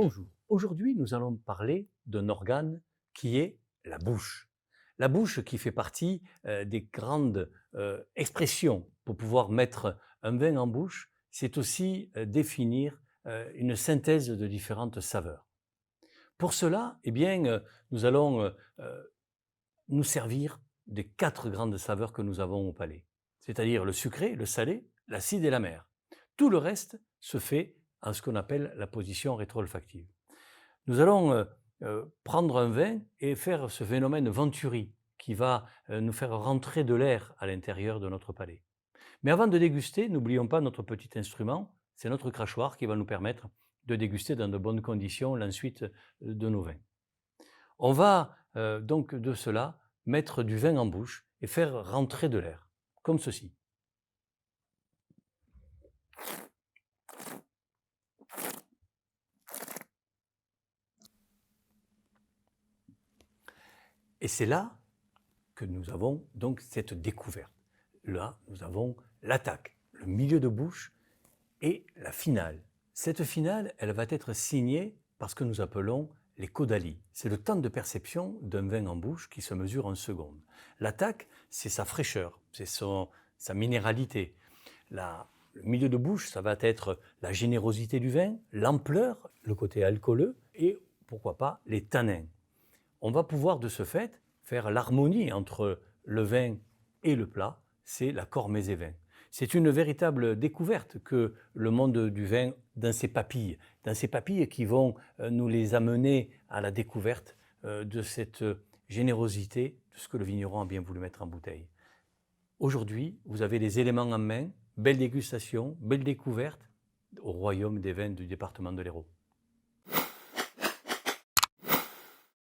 Bonjour, aujourd'hui nous allons parler d'un organe qui est la bouche. La bouche qui fait partie des grandes expressions pour pouvoir mettre un vin en bouche, c'est aussi définir une synthèse de différentes saveurs. Pour cela, eh bien, nous allons nous servir des quatre grandes saveurs que nous avons au palais, c'est-à-dire le sucré, le salé, l'acide et l'amer. Tout le reste se fait en ce qu'on appelle la position rétro-olfactive. Nous allons prendre un vin et faire ce phénomène Venturi qui va nous faire rentrer de l'air à l'intérieur de notre palais. Mais avant de déguster, n'oublions pas notre petit instrument, c'est notre crachoir qui va nous permettre de déguster dans de bonnes conditions l'ensuite de nos vins. On va donc de cela mettre du vin en bouche et faire rentrer de l'air, comme ceci. Et c'est là que nous avons donc cette découverte. Là, nous avons l'attaque, le milieu de bouche et la finale. Cette finale, elle va être signée par ce que nous appelons les caudalies. C'est le temps de perception d'un vin en bouche qui se mesure en secondes. L'attaque, c'est sa fraîcheur, c'est sa minéralité. Le milieu de bouche, ça va être la générosité du vin, l'ampleur, le côté alcooleux et, pourquoi pas, les tanins. On va pouvoir de ce fait faire l'harmonie entre le vin et le plat, c'est l'accord mets et vins. C'est une véritable découverte que le monde du vin dans ses papilles qui vont nous les amener à la découverte de cette générosité de ce que le vigneron a bien voulu mettre en bouteille. Aujourd'hui, vous avez les éléments en main, belle dégustation, belle découverte au royaume des vins du département de l'Hérault.